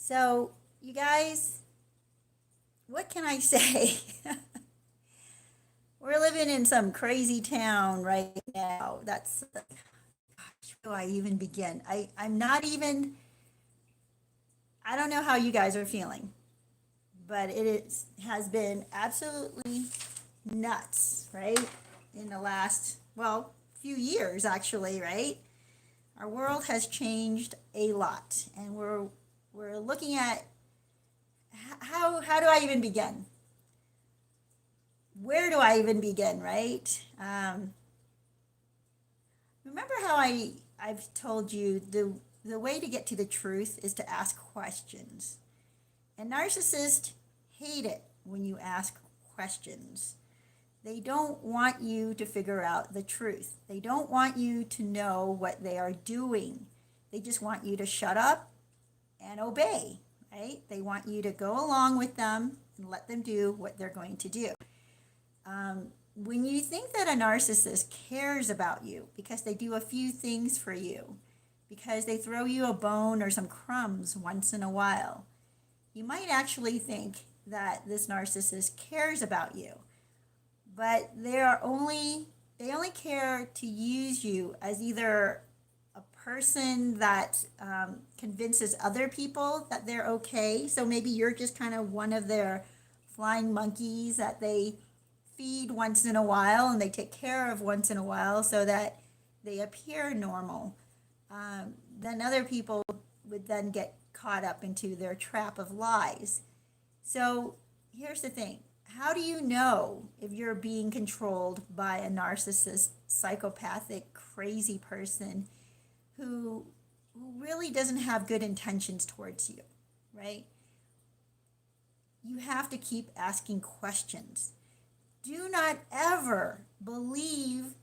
So, you guys, what can I say? We're living in some crazy town right now. Where do I even begin? I'm not even, I don't know how you guys are feeling, but has been absolutely nuts, right? In the last, well, few years actually, right? Our world has changed a lot, and we're looking at how do I even begin? Where do I even begin, right? Remember how I've told you the way to get to the truth is to ask questions. And narcissists hate it when you ask questions. They don't want you to figure out the truth. They don't want you to know what they are doing. They just want you to shut up and obey, right? They want you to go along with them and let them do what they're going to do. When you think that a narcissist cares about you because they do a few things for you, because they throw you a bone or some crumbs once in a while, you might actually think that this narcissist cares about you. But they only care to use you as either a person that convinces other people that they're okay. So maybe you're just kind of one of their flying monkeys that they feed once in a while and they take care of once in a while so that they appear normal. Then other people would then get caught up into their trap of lies. So here's the thing. How do you know if you're being controlled by a narcissist, psychopathic, crazy person who really doesn't have good intentions towards you, right? You have to keep asking questions. Do not ever believe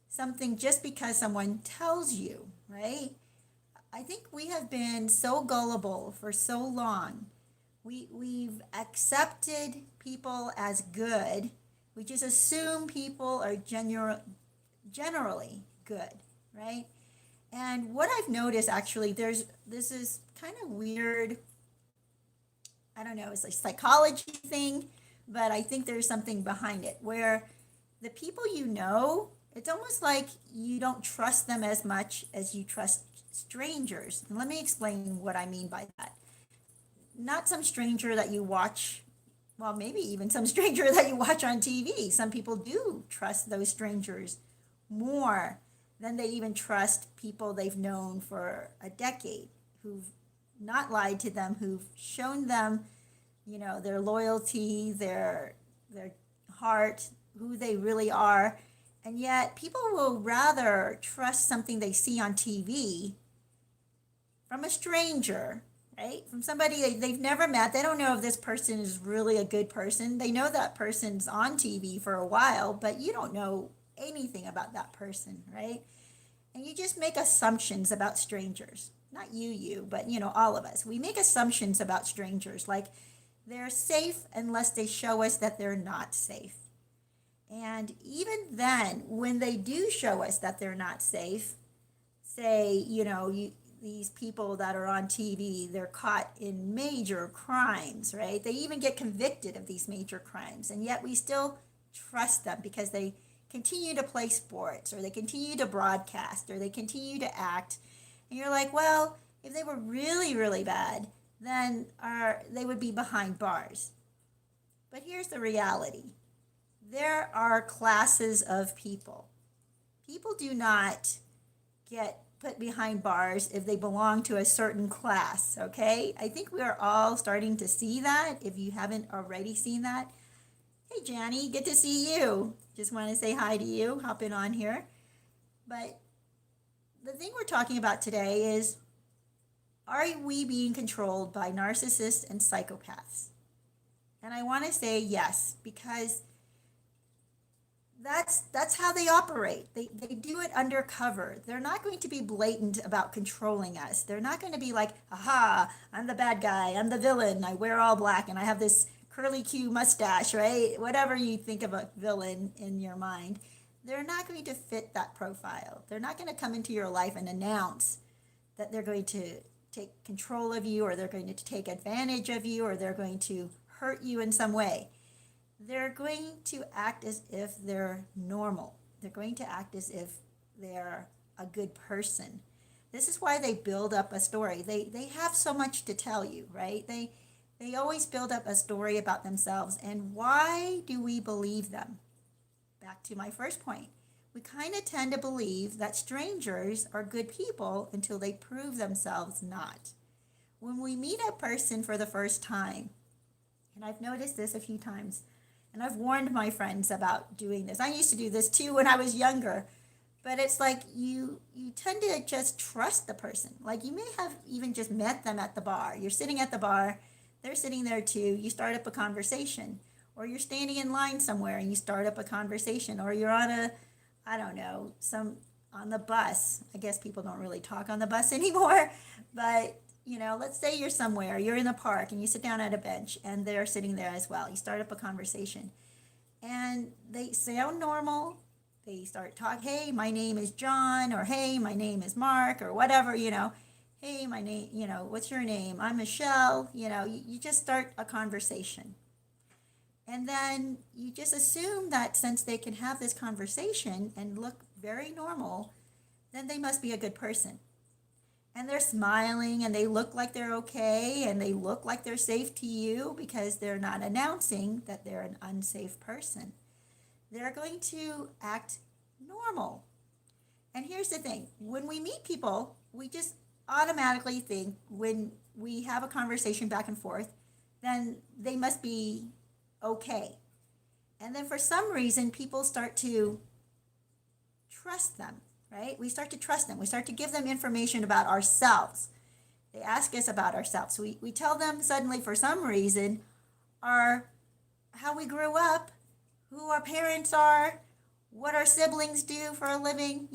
something just because someone tells you, right? I think we have been so gullible for so long. We've accepted people as good. We just assume people are generally good, right? And what I've noticed actually, this is kind of weird. I don't know, it's a psychology thing, but I think there's something behind it where the people you know, it's almost like you don't trust them as much as you trust strangers. And let me explain what I mean by that. Not some stranger that you watch, well, maybe even some stranger that you watch on TV. Some people do trust those strangers more than they even trust people they've known for a decade who've not lied to them, who've shown them, their loyalty, their heart, who they really are. And yet people will rather trust something they see on TV from a stranger, right? From somebody they've never met. They don't know if this person is really a good person. They know that person's on TV for a while, but you don't know anything about that person, right? And you just make assumptions about strangers. Not you, but all of us. We make assumptions about strangers like they're safe unless they show us that they're not safe. And even then, when they do show us that they're not safe, say, these people that are on TV, they're caught in major crimes, right? They even get convicted of these major crimes. And yet we still trust them because they continue to play sports or they continue to broadcast or they continue to act. And you're like, well, if they were really, really bad, then they would be behind bars. But here's the reality. There are classes of people. People do not get put behind bars if they belong to a certain class, okay? I think we are all starting to see that, if you haven't already seen that. Hey, Janny, good to see you. Just want to say hi to you, hopping on here. But the thing we're talking about today is, are we being controlled by narcissists and psychopaths? And I want to say yes, because that's how they operate. They do it undercover. They're not going to be blatant about controlling us. They're not going to be like, aha, I'm the bad guy, I'm the villain, I wear all black and I have this curly Q mustache, right? Whatever you think of a villain in your mind, they're not going to fit that profile. They're not going to come into your life and announce that they're going to take control of you, or they're going to take advantage of you, or they're going to hurt you in some way. They're going to act as if they're normal. They're going to act as if they're a good person. This is why they build up a story. They have so much to tell you, right? They always build up a story about themselves. And why do we believe them? Back to my first point. We kind of tend to believe that strangers are good people until they prove themselves not. When we meet a person for the first time, and I've noticed this a few times, and I've warned my friends about doing this. I used to do this too when I was younger. But it's like you tend to just trust the person. Like you may have even just met them at the bar. You're sitting at the bar, they're sitting there too. You start up a conversation. Or you're standing in line somewhere and you start up a conversation. Or you're on on the bus. I guess people don't really talk on the bus anymore. But, let's say you're somewhere, you're in the park and you sit down at a bench and they're sitting there as well. You start up a conversation. And they sound normal. They start talking, hey, my name is John, or hey, my name is Mark, or whatever, hey, my name, what's your name? I'm Michelle, you just start a conversation. And then you just assume that since they can have this conversation and look very normal, then they must be a good person. And they're smiling and they look like they're okay and they look like they're safe to you because they're not announcing that they're an unsafe person. They're going to act normal. And here's the thing. When we meet people, we just automatically think when we have a conversation back and forth, then they must be okay. And then for some reason, people start to trust them, right? We start to trust them. We start to give them information about ourselves. They ask us about ourselves. We tell them suddenly for some reason how we grew up, who our parents are, what our siblings do for a living,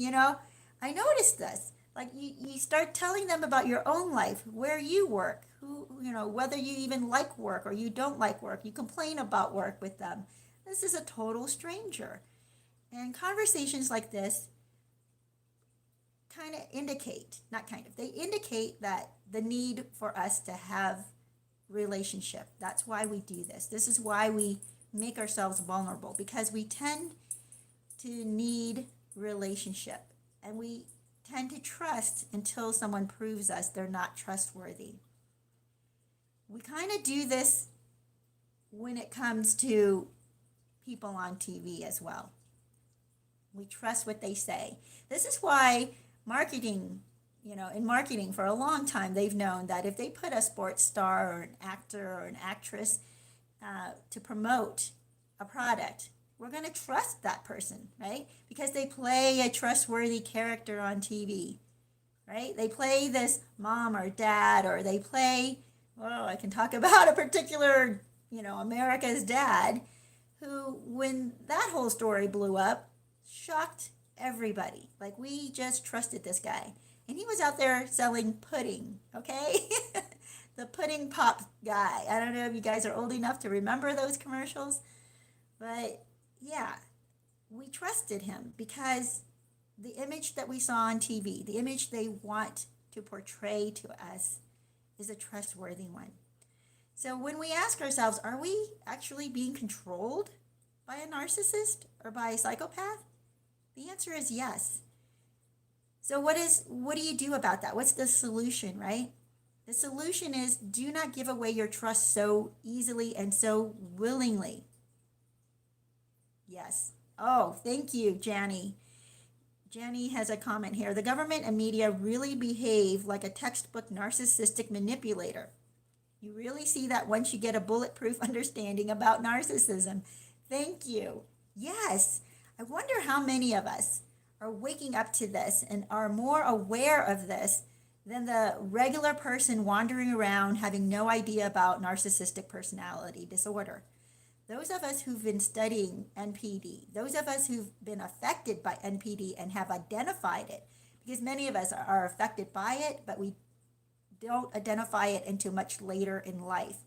I noticed this. Like you start telling them about your own life, where you work, whether you even like work or you don't like work. You complain about work with them. This is a total stranger. And conversations like this they indicate that the need for us to have relationship. That's why we do this. This is why we make ourselves vulnerable, because we tend to need relationship and we tend to trust until someone proves us they're not trustworthy. We kind of do this when it comes to people on TV as well. We trust what they say. This is why in marketing for a long time, they've known that if they put a sports star or an actor or an actress to promote a product, we're going to trust that person, right? Because they play a trustworthy character on TV, right? They play this mom or dad, or they play, I can talk about a particular, America's Dad, who, when that whole story blew up, shocked everybody. Like, we just trusted this guy. And he was out there selling pudding, okay? The pudding pop guy. I don't know if you guys are old enough to remember those commercials, but yeah, we trusted him because the image that we saw on TV, the image they want to portray to us, is a trustworthy one. So when we ask ourselves, are we actually being controlled by a narcissist or by a psychopath? The answer is yes. So what do you do about that? What's the solution, right? The solution is, do not give away your trust so easily and so willingly. Yes. Oh, thank you, Janny. Janny has a comment here. The government and media really behave like a textbook narcissistic manipulator. You really see that once you get a bulletproof understanding about narcissism. Thank you. Yes. I wonder how many of us are waking up to this and are more aware of this than the regular person wandering around having no idea about narcissistic personality disorder. Those of us who've been studying NPD, those of us who've been affected by NPD and have identified it, because many of us are affected by it, but we don't identify it until much later in life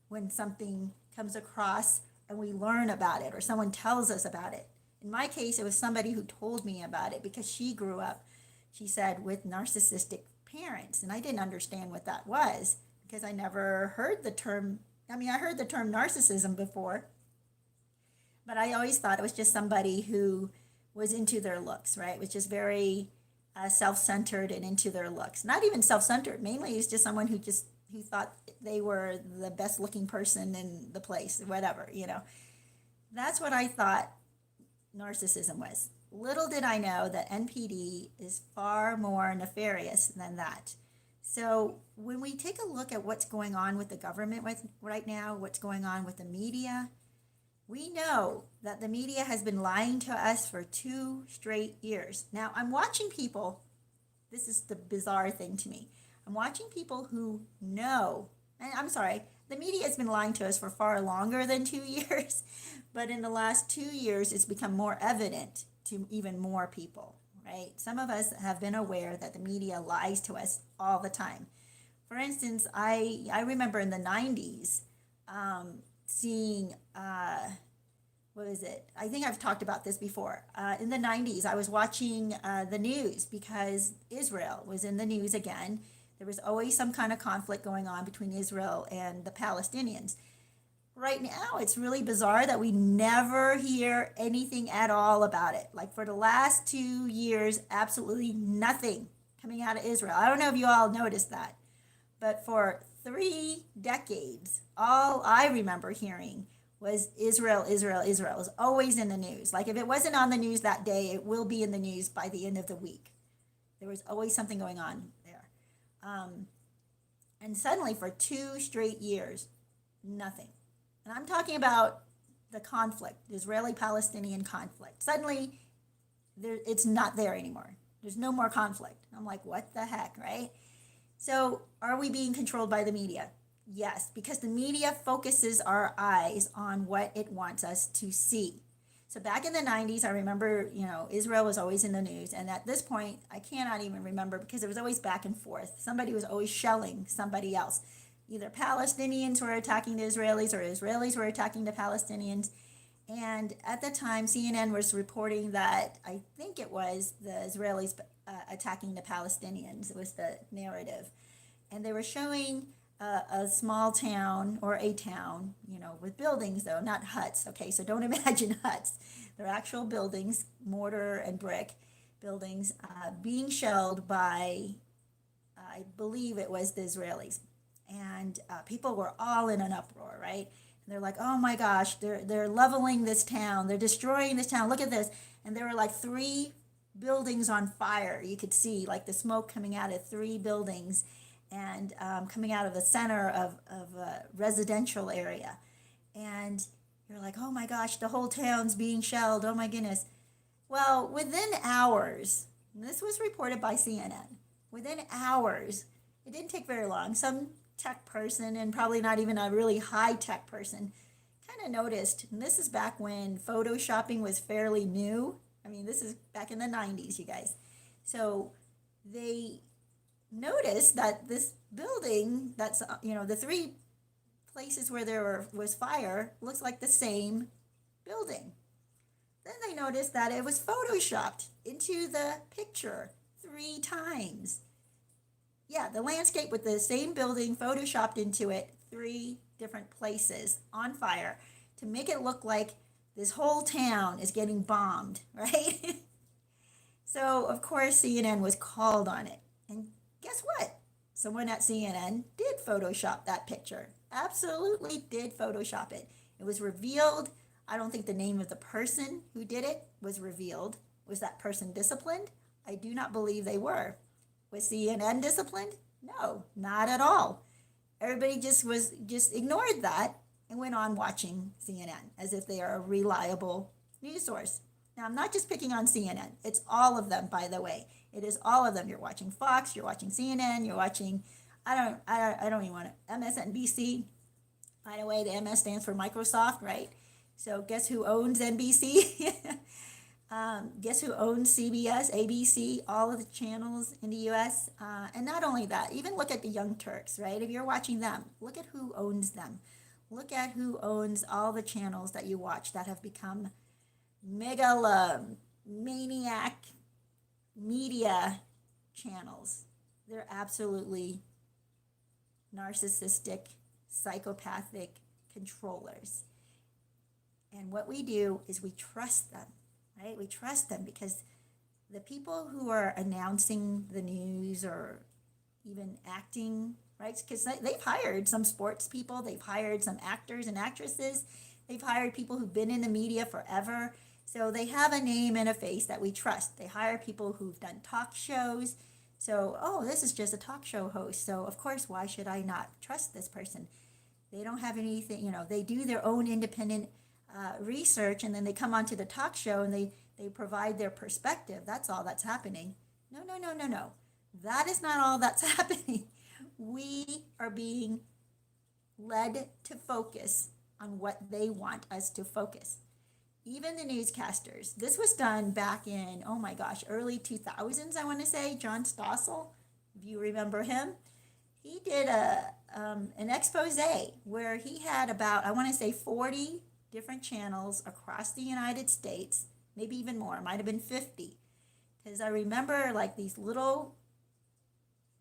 when something comes across and we learn about it or someone tells us about it. In my case, it was somebody who told me about it because she grew up, she said, with narcissistic parents. And I didn't understand what that was because I never heard the term. I mean, I heard the term narcissism before, but I always thought it was just somebody who was into their looks, right? It was just very self-centered and into their looks. Not even self-centered. Mainly, it's just someone who thought they were the best looking person in the place, whatever, you know. That's what I thought narcissism was. Little did I know that NPD is far more nefarious than that. So when we take a look at what's going on with the government right now, what's going on with the media, we know that the media has been lying to us for 2 straight years. Now, I'm watching people, this is the bizarre thing to me. I'm watching people who know, and I'm sorry, the media has been lying to us for far longer than 2 years, but in the last 2 years, it's become more evident to even more people, right? Some of us have been aware that the media lies to us all the time. For instance, I remember in the 90s seeing, what is it? I think I've talked about this before. In the 90s, I was watching the news because Israel was in the news again. There was always some kind of conflict going on between Israel and the Palestinians. Right now, it's really bizarre that we never hear anything at all about it. Like for the last 2 years, absolutely nothing coming out of Israel. I don't know if you all noticed that, but for 3 decades, all I remember hearing was Israel, Israel, Israel. It was always in the news. Like if it wasn't on the news that day, it will be in the news by the end of the week. There was always something going on there. And suddenly for 2 straight years, nothing. And I'm talking about the conflict, the Israeli-Palestinian conflict. Suddenly, it's not there anymore. There's no more conflict. I'm like, what the heck, right? So are we being controlled by the media? Yes, because the media focuses our eyes on what it wants us to see. So back in the 90s, I remember, Israel was always in the news. And at this point, I cannot even remember because it was always back and forth. Somebody was always shelling somebody else. Either Palestinians were attacking the Israelis or Israelis were attacking the Palestinians. And at the time, CNN was reporting that I think it was the Israelis attacking the Palestinians. It was the narrative. And they were showing a small town or a town, with buildings though, not huts. Okay, so don't imagine huts. They're actual buildings, mortar and brick buildings, being shelled by, I believe it was the Israelis. And people were all in an uproar, right? And they're like, oh my gosh, they're leveling this town. They're destroying this town. Look at this. And there were like 3 buildings on fire. You could see like the smoke coming out of 3 buildings and coming out of the center of a residential area. And you're like, oh my gosh, the whole town's being shelled. Oh my goodness. Well, within hours, and this was reported by CNN, within hours, it didn't take very long. Some tech person, and probably not even a really high tech person, kind of noticed, and this is back when photoshopping was fairly new. I mean, this is back in the 90s, you guys. So they noticed that this building, that's, the 3 places where there was fire, looks like the same building. Then they noticed that it was photoshopped into the picture 3 times. Yeah, the landscape with the same building photoshopped into it 3 different places on fire to make it look like this whole town is getting bombed, right? So, of course, CNN was called on it. And guess what? Someone at CNN did Photoshop that picture. Absolutely did Photoshop it. It was revealed. I don't think the name of the person who did it was revealed. Was that person disciplined? I do not believe they were. Was CNN disciplined? No, not at all. Everybody just ignored that and went on watching CNN as if they are a reliable news source. Now, I'm not just picking on CNN. It's all of them, by the way. It is all of them. You're watching Fox, you're watching CNN, you're watching, I don't even want to, MSNBC. By the way, the MS stands for Microsoft, right? So guess who owns NBC? Guess who owns CBS, ABC, all of the channels in the U.S.? And not only that, even look at the Young Turks, right? If you're watching them, look at who owns them. Look at who owns all the channels that you watch that have become megalomaniac media channels. They're absolutely narcissistic, psychopathic controllers. And what we do is we trust them, right? We trust them because the people who are announcing the news or even acting, right? Because they've hired some sports people, they've hired some actors and actresses, they've hired people who've been in the media forever. So they have a name and a face that we trust. They hire people who've done talk shows. So, oh, this is just a talk show host. So, of course, why should I not trust this person? They don't have anything, they do their own independent research, and then they come onto the talk show and they provide their perspective. That's all that's happening. No, no, no, no, no. That is not all that's happening. We are being led to focus on what they want us to focus. Even the newscasters. This was done back in, oh my gosh, early 2000s, I want to say. John Stossel, if you remember him, he did an expose where he had about, I want to say, 40 different channels across the United States, maybe even more, it might have been 50. Because I remember like these little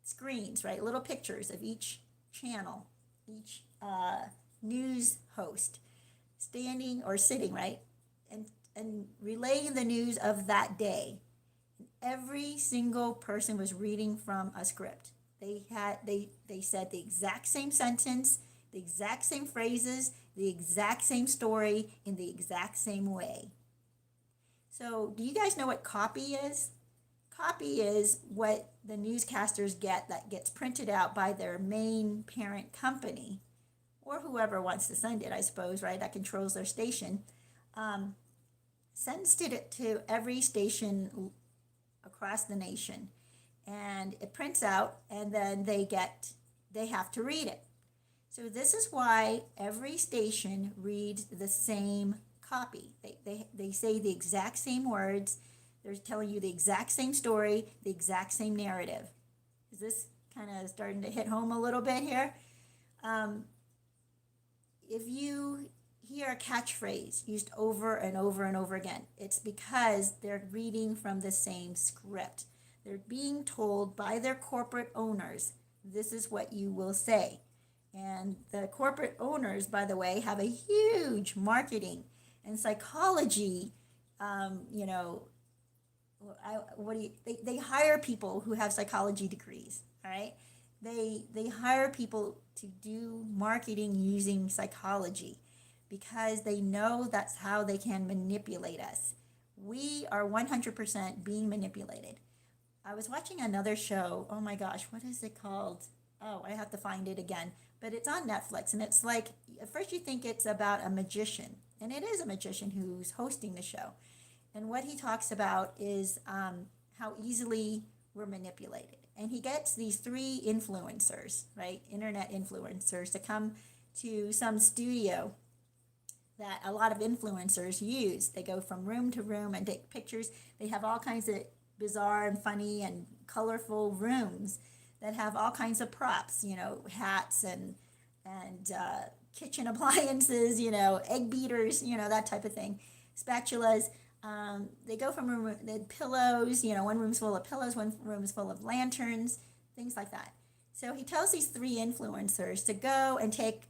screens, right? Little pictures of each channel, each news host standing or sitting, right? And relaying the news of that day. Every single person was reading from a script. They said the exact same sentence, the exact same phrases, the exact same story in the exact same way. So, do you guys know what copy is? Copy is what the newscasters get that gets printed out by their main parent company, or whoever wants to send it, I suppose, right? That controls their station. Sends it to every station across the nation, and it prints out, and then they have to read it. So this is why every station reads the same copy. They say the exact same words. They're telling you the exact same story, the exact same narrative. Is this kind of starting to hit home a little bit here? If you hear a catchphrase used over and over and over again, it's because they're reading from the same script. They're being told by their corporate owners, this is what you will say. And the corporate owners, by the way, have a huge marketing and psychology, they hire people who have psychology degrees, all right? They hire people to do marketing using psychology because they know that's how they can manipulate us. We are 100% being manipulated. I was watching another show. Oh my gosh, what is it called? Oh, I have to find it again. But it's on Netflix, and it's like, at first you think it's about a magician, and it is a magician who's hosting the show. And what he talks about is how easily we're manipulated. And he gets these 3 influencers, right, internet influencers, to come to some studio that a lot of influencers use. They go from room to room and take pictures. They have all kinds of bizarre and funny and colorful rooms that have all kinds of props, hats and kitchen appliances, egg beaters, that type of thing, spatulas. They go from room, they pillows, one room's full of pillows, one room's full of lanterns, things like that. So he tells these 3 influencers to go and take,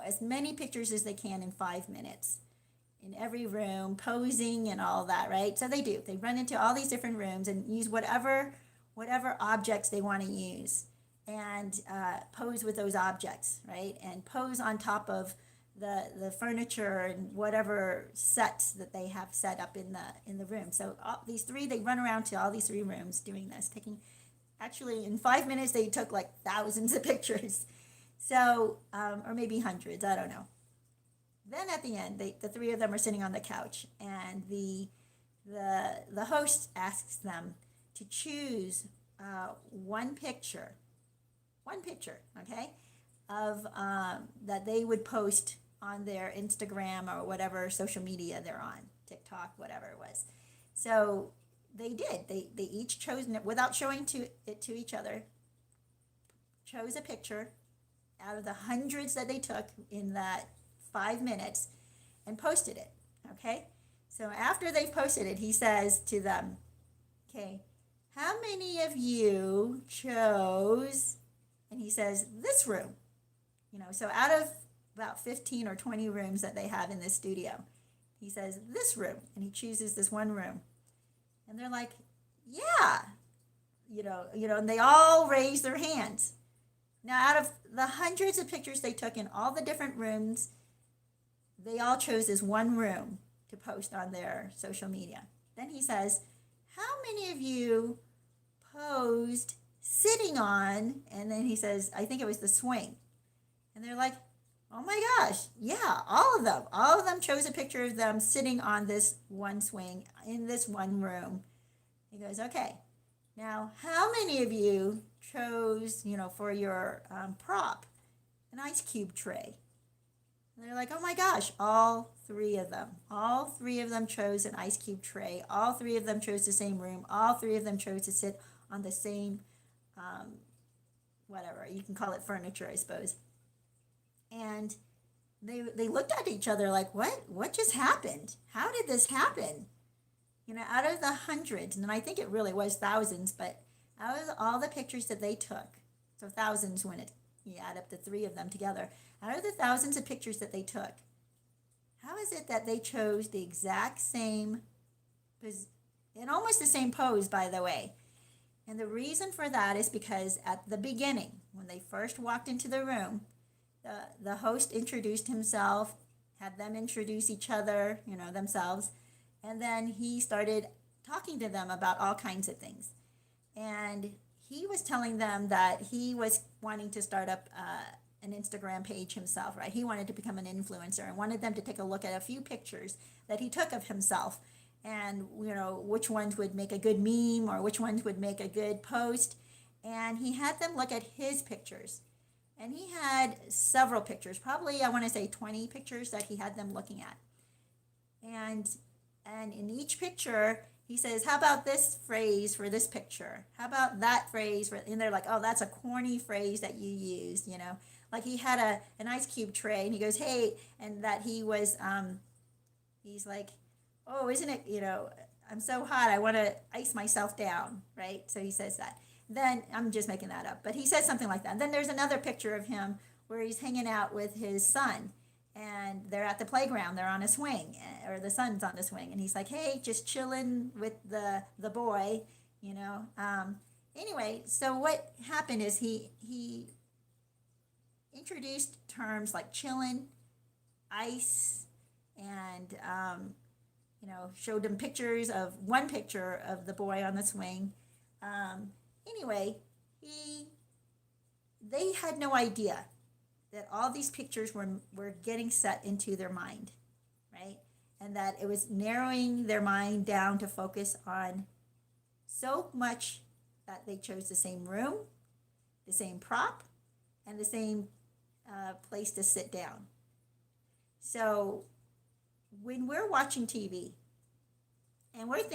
as many pictures as they can in 5 minutes in every room, posing and all that, right? So they do. They run into all these different rooms and use whatever objects they want to use, and pose with those objects, right? And pose on top of the furniture and whatever sets that they have set up in the room. So these 3, they run around to all these 3 rooms doing this, taking, actually in 5 minutes they took like thousands of pictures. So, or maybe hundreds, I don't know. Then at the end, the 3 of them are sitting on the couch, and the host asks them to choose one picture, okay, of that they would post on their Instagram or whatever social media they're on, TikTok, whatever it was. So they did. They each chose, without showing it to each other, chose a picture out of the hundreds that they took in that 5 minutes and posted it, okay? So after they've posted it, he says to them, okay, how many of you chose, and he says, this room? So out of about 15 or 20 rooms that they have in this studio, he says, this room, and he chooses this one room. And they're like, yeah, and they all raise their hands. Now, out of the hundreds of pictures they took in all the different rooms, they all chose this one room to post on their social media. Then he says, how many of you posed sitting on, and then he says, I think it was the swing. And they're like, oh my gosh, yeah, all of them. All of them chose a picture of them sitting on this one swing in this one room. He goes, okay, now how many of you chose, for your prop, an ice cube tray? And they're like, oh my gosh, all three of them. All three of them chose an ice cube tray. All three of them chose the same room. All three of them chose to sit on the same, whatever, you can call it furniture, I suppose. And they looked at each other like, what just happened? How did this happen? Out of the hundreds, and I think it really was thousands, but out of all the pictures that they took, so thousands when you add up the three of them together, out of the thousands of pictures that they took, how is it that they chose the exact same, and almost the same pose, by the way? And the reason for that is because at the beginning, when they first walked into the room, the host introduced himself, had them introduce each other, themselves, and then he started talking to them about all kinds of things. And he was telling them that he was wanting to start up an Instagram page himself, right? He wanted to become an influencer and wanted them to take a look at a few pictures that he took of himself, and which ones would make a good meme or which ones would make a good post. And he had them look at his pictures. And he had several pictures, probably I want to say 20 pictures that he had them looking at. And in each picture, he says, how about this phrase for this picture? How about that phrase? And they're like, oh, that's a corny phrase that you used, Like he had an ice cube tray, and he goes, hey, and that he was, he's like, oh, isn't it, I'm so hot, I want to ice myself down, right? So he says that. Then, I'm just making that up, but he says something like that. And then there's another picture of him where he's hanging out with his son, and they're at the playground, they're on a swing, or the son's on the swing, and he's like, hey, just chilling with the boy, Anyway, so what happened is he introduced terms like chilling, ice, and showed them pictures of one picture of the boy on the swing. Anyway, they had no idea that all these pictures were getting set into their mind, right? And that it was narrowing their mind down to focus on so much that they chose the same room, the same prop, and the same place to sit down. So when we're watching TV and we're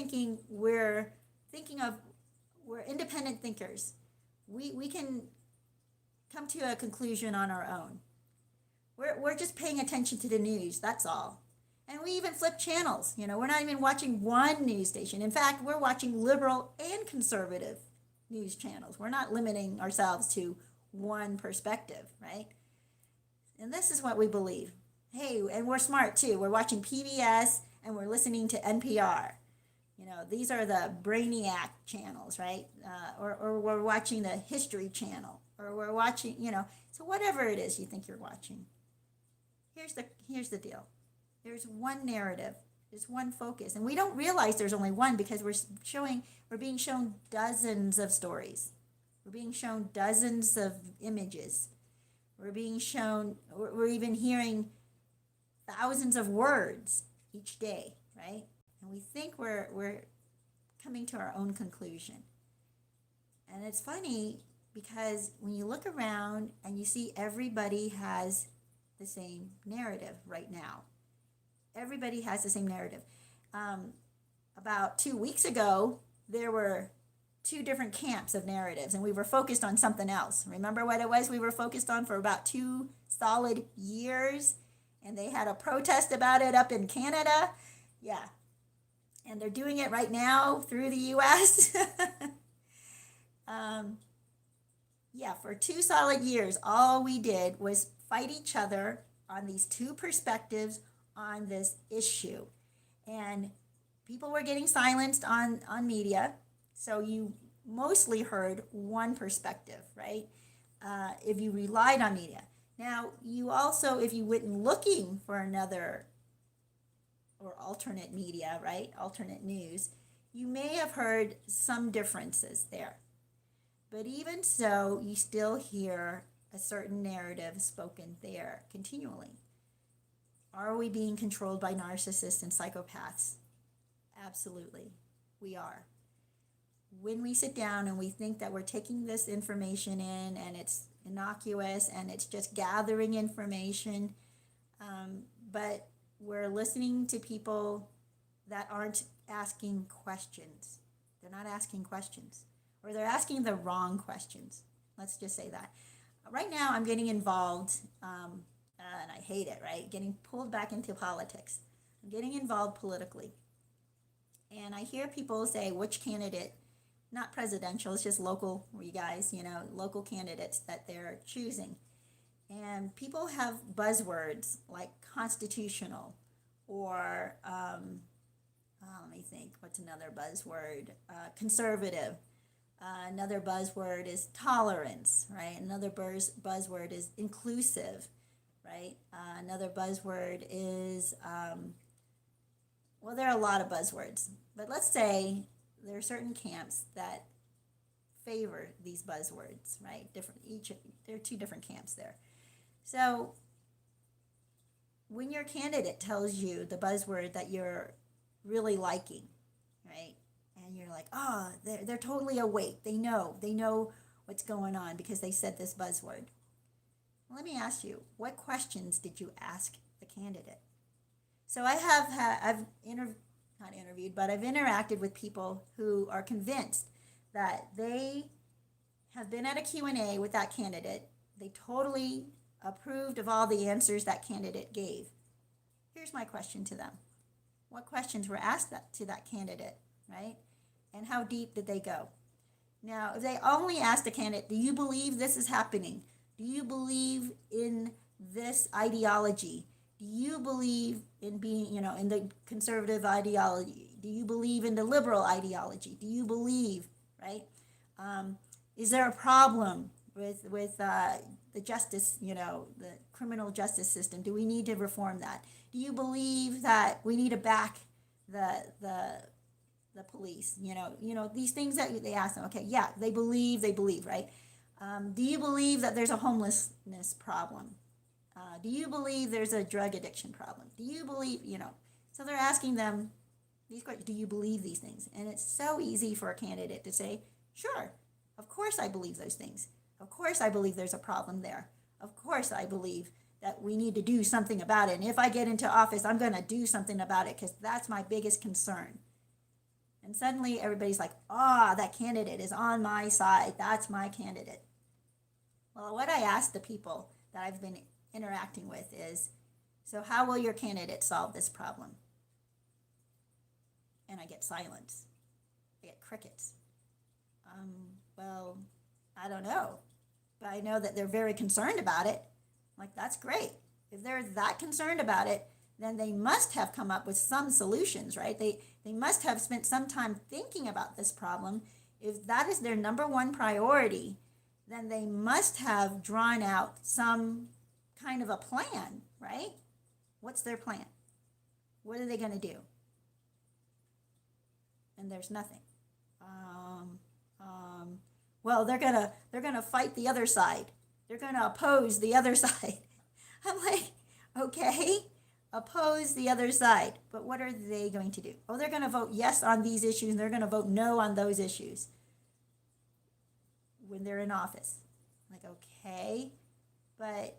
independent thinkers, we can come to a conclusion on our own. We're just paying attention to the news, that's all. And we even flip channels. We're not even watching one news station. In fact, we're watching liberal and conservative news channels. We're not limiting ourselves to one perspective, right? And this is what we believe. Hey, and we're smart too. We're watching PBS and we're listening to NPR. These are the brainiac channels, right? Or we're watching the History Channel, or we're watching, so whatever it is you think you're watching. Here's the deal. There's one narrative. There's one focus. And we don't realize there's only one because we're being shown dozens of stories. We're being shown dozens of images. We're even hearing thousands of words each day, right? And we think we're coming to our own conclusion. And it's funny because when you look around and you see everybody has the same narrative right now. Everybody has the same narrative. About 2 weeks ago, there were two different camps of narratives, and we were focused on something else. Remember what it was we were focused on for about 2 solid years? And they had a protest about it up in Canada. Yeah. And they're doing it right now through the U.S. Um, yeah, for 2 solid years, all we did was fight each other on these two perspectives on this issue. And people were getting silenced on media. So you mostly heard one perspective, right? If you relied on media. Now, you also, if you went looking for another or alternate media, right? Alternate news, you may have heard some differences there. But even so, you still hear a certain narrative spoken there continually. Are we being controlled by narcissists and psychopaths? Absolutely, we are. When we sit down and we think that we're taking this information in and it's innocuous and it's just gathering information, but we're listening to people that aren't asking questions. They're not asking questions, or they're asking the wrong questions. Let's just say that. Right now, I'm getting involved, and I hate it, right? Getting pulled back into politics. I'm getting involved politically. And I hear people say which candidate, not presidential, it's just local, you guys, local candidates that they're choosing. And people have buzzwords like constitutional or, let me think, what's another buzzword? Conservative. Another buzzword is tolerance, right? Another buzzword is inclusive, right? Another buzzword is, well, there are a lot of buzzwords, but let's say there are certain camps that favor these buzzwords, right? There are two different camps there. So when your candidate tells you the buzzword that you're really liking, right? And you're like, oh, they're totally awake. They know what's going on because they said this buzzword. Well, let me ask you, what questions did you ask the candidate? So I've interacted with people who are convinced that they have been at a Q&A with that candidate. They totally approved of all the answers that candidate gave. Here's my question to them. What questions were asked to that candidate, right? And how deep did they go? Now, if they only asked the candidate, do you believe this is happening? Do you believe in this ideology? Do you believe in being, in the conservative ideology? Do you believe in the liberal ideology? Do you believe, right? Is there a problem with the justice, the criminal justice system? Do we need to reform that? Do you believe that we need to back the police? These things that they ask them. Okay, yeah, they believe, right? Do you believe that there's a homelessness problem? Do you believe there's a drug addiction problem? Do you believe, so they're asking them these questions, do you believe these things? And it's so easy for a candidate to say, sure, of course I believe those things. Of course I believe there's a problem there. Of course I believe that we need to do something about it. And if I get into office, I'm going to do something about it because that's my biggest concern. And suddenly everybody's like, that candidate is on my side. That's my candidate. Well, what I ask the people that I've been interacting with is, so how will your candidate solve this problem? And I get silence. I get crickets. Well, I don't know. But I know that they're very concerned about it. Like, that's great. If they're that concerned about it, then they must have come up with some solutions, right? They must have spent some time thinking about this problem. If that is their number one priority, then they must have drawn out some kind of a plan, right? What's their plan? What are they going to do? And there's nothing. Well, they're gonna fight the other side. They're gonna oppose the other side. I'm like, okay, oppose the other side, but what are they going to do? Oh, they're gonna vote yes on these issues, and they're gonna vote no on those issues when they're in office. I'm like, okay, but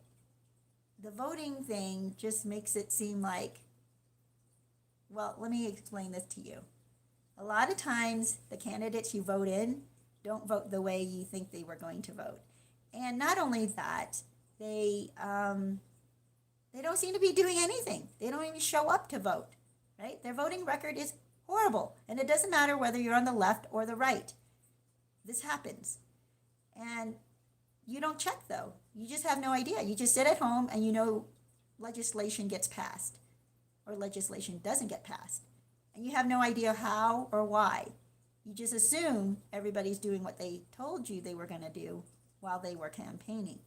the voting thing just makes it seem like, well, let me explain this to you. A lot of times, the candidates you vote in don't vote the way you think they were going to vote. And not only that, they don't seem to be doing anything. They don't even show up to vote, right? Their voting record is horrible. And it doesn't matter whether you're on the left or the right. this happens. And you don't check though. You just have no idea. You just sit at home and you know legislation gets passed or legislation doesn't get passed. And you have no idea how or why. You just assume everybody's doing what they told you they were going to do while they were campaigning.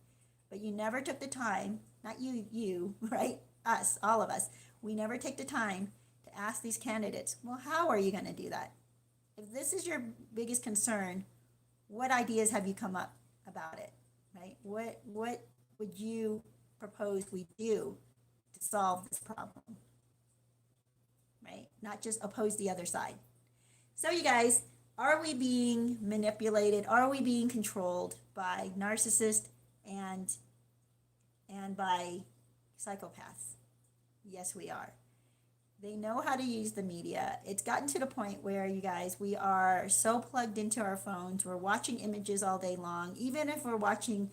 But you never took the time, not you, right? Us, all of us. We never take the time to ask these candidates, well, how are you going to do that? If this is your biggest concern, what ideas have you come up about it, right? What would you propose we do to solve this problem, right? Not just oppose the other side. So you guys, are we being manipulated? Are we being controlled by narcissists and by psychopaths? Yes, we are. They know how to use the media. It's gotten to the point where, you guys, we are so plugged into our phones. We're watching images all day long, even if we're watching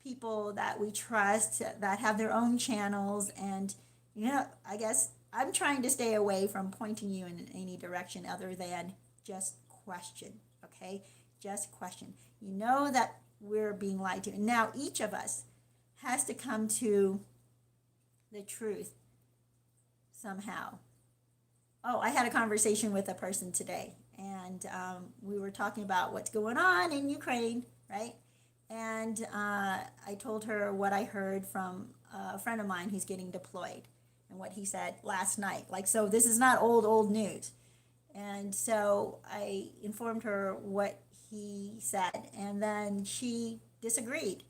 people that we trust that have their own channels. And, I guess I'm trying to stay away from pointing you in any direction other than just question, okay? Just question. You know that we're being lied to. And now each of us has to come to the truth somehow. Oh, I had a conversation with a person today, and we were talking about what's going on in Ukraine, right? And I told her what I heard from a friend of mine who's getting deployed and what he said last night. Like, so this is not old news. And so I informed her what he said, and then she disagreed,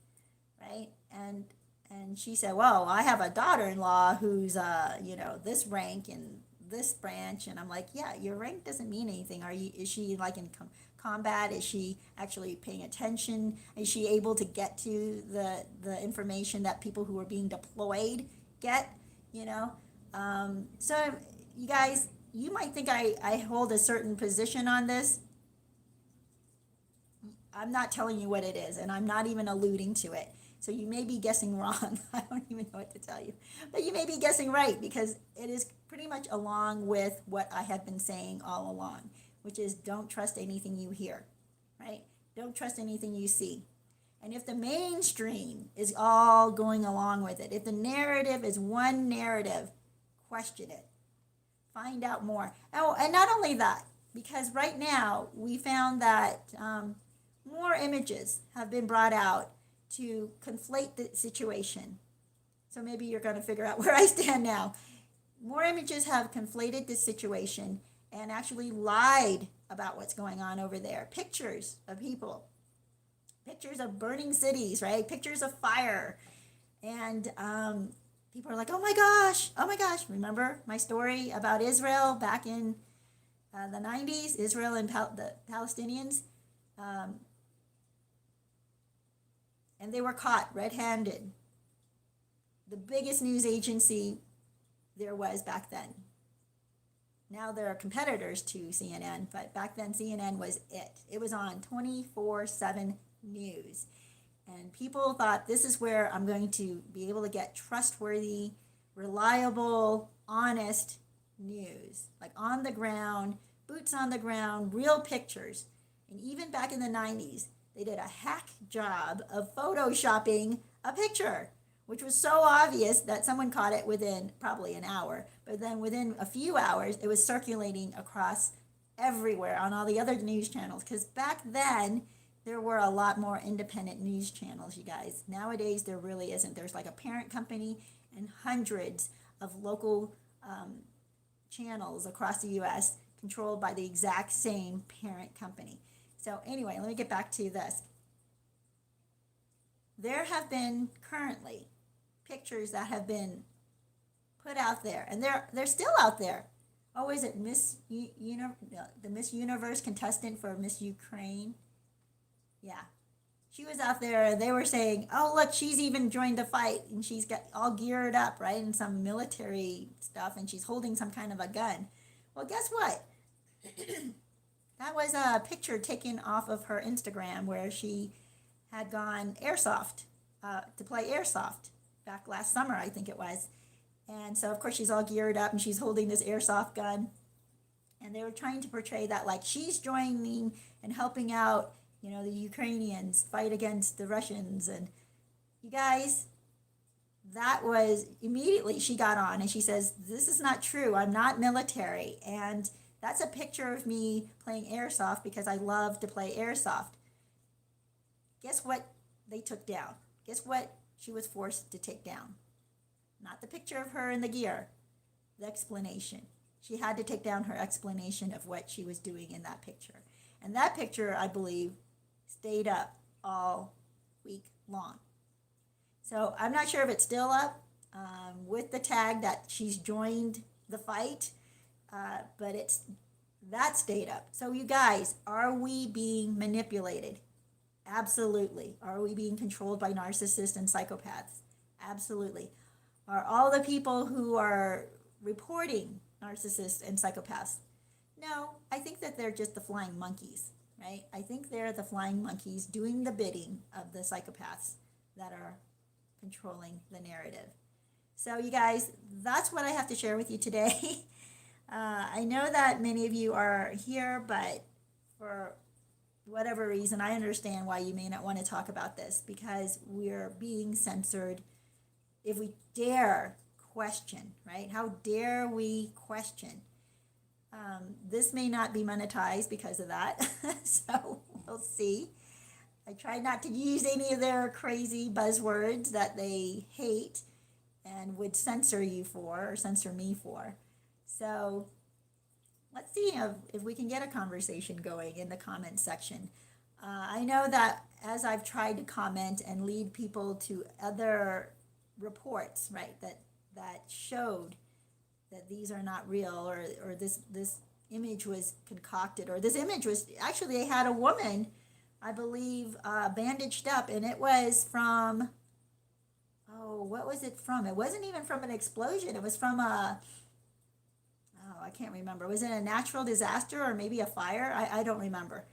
right? And she said, well, I have a daughter-in-law who's, this rank and this branch. And I'm like, yeah, your rank doesn't mean anything. Is she like in combat? Is she actually paying attention? Is she able to get to the information that people who are being deployed get, So you guys, you might think I hold a certain position on this. I'm not telling you what it is, and I'm not even alluding to it. So you may be guessing wrong. I don't even know what to tell you. But you may be guessing right, because it is pretty much along with what I have been saying all along, which is don't trust anything you hear, right? Don't trust anything you see. And if the mainstream is all going along with it, if the narrative is one narrative, question it. Find out more. Oh, and not only that, because right now we found that more images have been brought out to conflate the situation. So maybe you're going to figure out where I stand now. More images have conflated this situation and actually lied about what's going on over there. Pictures of people, pictures of burning cities, right? Pictures of fire. And people are like, oh my gosh. Remember my story about Israel back in the 90s, Israel and the Palestinians? And they were caught red-handed. The biggest news agency there was back then. Now they're competitors to CNN, but back then CNN was it. It was on 24/7 news. And people thought, this is where I'm going to be able to get trustworthy, reliable, honest news. Like on the ground, boots on the ground, real pictures. And even back in the 90s, they did a hack job of photoshopping a picture, which was so obvious that someone caught it within probably an hour. But then within a few hours, it was circulating across everywhere on all the other news channels. Because back then, there were a lot more independent news channels, you guys. Nowadays, there really isn't. There's like a parent company and hundreds of local channels across the U.S. controlled by the exact same parent company. So anyway, let me get back to this. There have been currently pictures that have been put out there, and they're still out there. Oh, is it the Miss Universe contestant for Miss Ukraine? Yeah. She was out there, they were saying, oh, look, she's even joined the fight, and she's got all geared up, right, in some military stuff, and she's holding some kind of a gun. Well, guess what? That was a picture taken off of her Instagram where she had gone airsoft, to play airsoft back last summer, I think it was. And so, of course, she's all geared up and she's holding this airsoft gun. And they were trying to portray that like she's joining and helping out the Ukrainians fight against the Russians. And you guys, that was immediately she got on and she says, this is not true. I'm not military. And that's a picture of me playing airsoft because I love to play airsoft. Guess what they took down? Guess what she was forced to take down? Not the picture of her in the gear, the explanation. She had to take down her explanation of what she was doing in that picture. And that picture, I believe, stayed up all week long. So I'm not sure if it's still up with the tag that she's joined the fight, but that stayed up. So you guys, are we being manipulated? Absolutely. Are we being controlled by narcissists and psychopaths? Absolutely. Are all the people who are reporting narcissists and psychopaths? No, I think that they're just the flying monkeys, right? I think they're the flying monkeys doing the bidding of the psychopaths that are controlling the narrative. So you guys, that's what I have to share with you today. I know that many of you are here, but for whatever reason, I understand why you may not want to talk about this, because we're being censored. If we dare question, right? How dare we question? This may not be monetized because of that. So we'll see. I try not to use any of their crazy buzzwords that they hate and would censor you for, or censor me for. So let's see if we can get a conversation going in the comments section. I know that as I've tried to comment and lead people to other reports, right, that showed that these are not real, or this image was concocted, or this image was actually, they had a woman, I believe, bandaged up, and it was from, what was it from? It wasn't even from an explosion. It was from I can't remember. Was it a natural disaster or maybe a fire? I don't remember.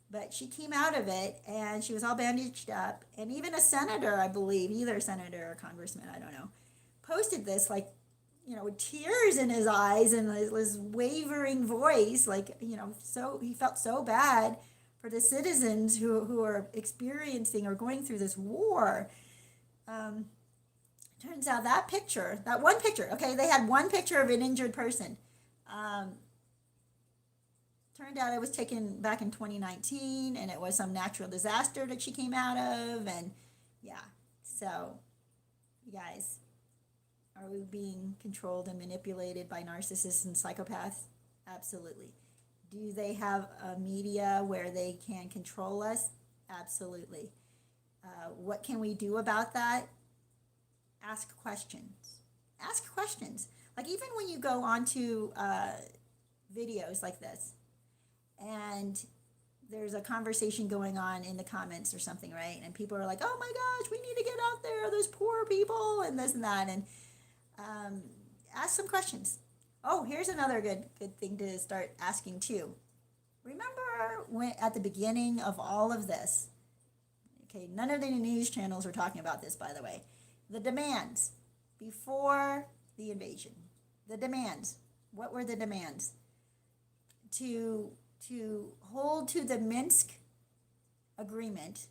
But she came out of it and she was all bandaged up. And even a senator, I believe, either a senator or congressman, I don't know, posted this with tears in his eyes and his wavering voice, so he felt so bad for the citizens who are experiencing or going through this war. Turns out that one picture, okay, they had one picture of an injured person. Turned out it was taken back in 2019, and it was some natural disaster that she came out of, and yeah. So, you guys, are we being controlled and manipulated by narcissists and psychopaths? Absolutely. Do they have a media where they can control us? Absolutely. What can we do about that? Ask questions. Ask questions. Like, even when you go onto videos like this, and there's a conversation going on in the comments or something, right? And people are like, oh my gosh, we need to get out there, those poor people, and this and that. And ask some questions. Oh, here's another good thing to start asking too. Remember when at the beginning of all of this, okay, none of the news channels are talking about this, by the way, the demands before the invasion. The demands. What were the demands? To hold to the Minsk agreement.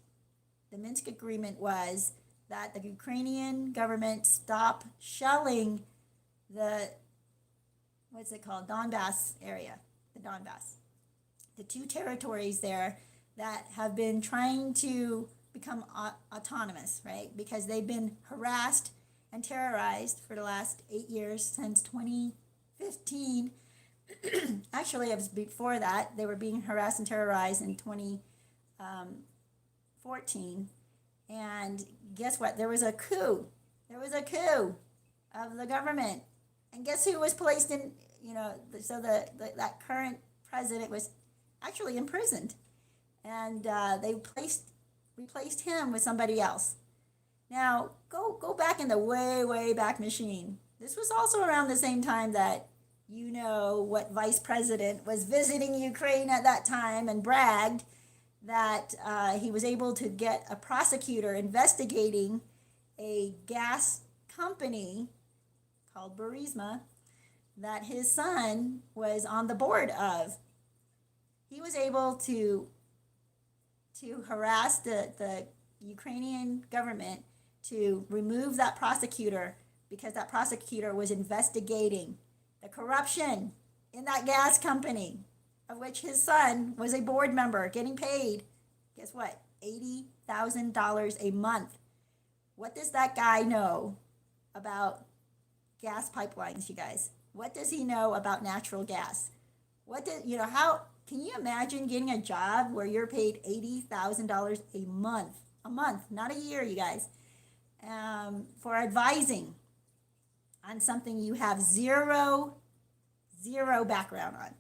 The Minsk agreement was that the Ukrainian government stop shelling the, what's it called, Donbass area, the Donbass. The two territories there that have been trying to become autonomous, right? Because they've been harassed and terrorized for the last 8 years, since 2015. Actually, it was before that. They were being harassed and terrorized in 2014. And guess what? There was a coup. There was a coup of the government. And guess who was placed in, so that current president was actually imprisoned. And they replaced him with somebody else. Now, go back in the way back machine. This was also around the same time that what vice president was visiting Ukraine at that time and bragged that he was able to get a prosecutor investigating a gas company called Burisma that his son was on the board of. He was able to to harass the Ukrainian government to remove that prosecutor because that prosecutor was investigating the corruption in that gas company, of which his son was a board member getting paid, guess what, $80,000 a month. What does that guy know about gas pipelines, you guys? What does he know about natural gas? How can you imagine getting a job where you're paid $80,000 a month, not a year, you guys, for advising on something you have zero background on,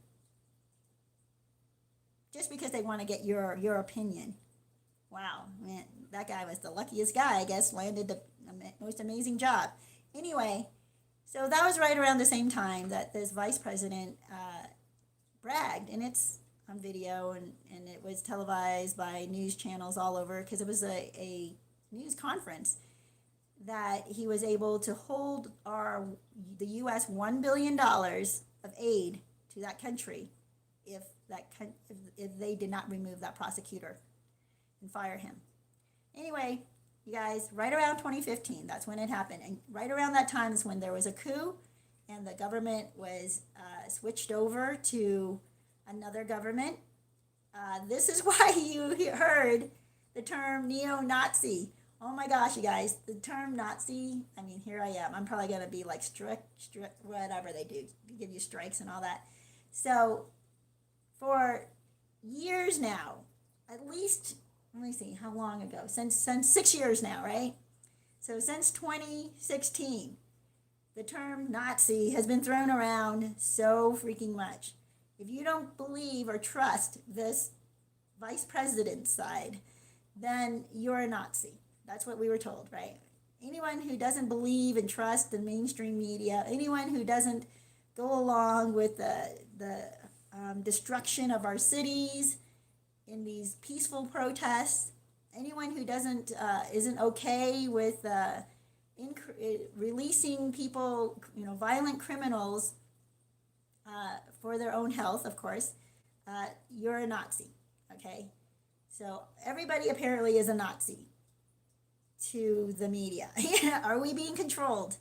just because they want to get your opinion. Wow, man, that guy was the luckiest guy, I guess, landed the most amazing job. Anyway, so that was right around the same time that this vice president bragged, and it's on video, and it was televised by news channels all over because it was a news conference, that he was able to hold the U.S. $1 billion of aid to that country if they did not remove that prosecutor and fire him. Anyway, you guys, right around 2015, that's when it happened. And right around that time is when there was a coup and the government was switched over to another government. This is why you heard the term neo-Nazi. Oh my gosh, you guys, the term Nazi, I mean, here I am. I'm probably going to be like strict, whatever they do, give you strikes and all that. So for years now, at least, let me see, how long ago? Since 6 years now, right? So since 2016, the term Nazi has been thrown around so freaking much. If you don't believe or trust this vice president's side, then you're a Nazi. That's what we were told, right? Anyone who doesn't believe and trust the mainstream media, anyone who doesn't go along with the destruction of our cities in these peaceful protests, anyone who isn't okay with releasing people, violent criminals for their own health, of course, you're a Nazi, okay? So everybody apparently is a Nazi to the media. Are we being controlled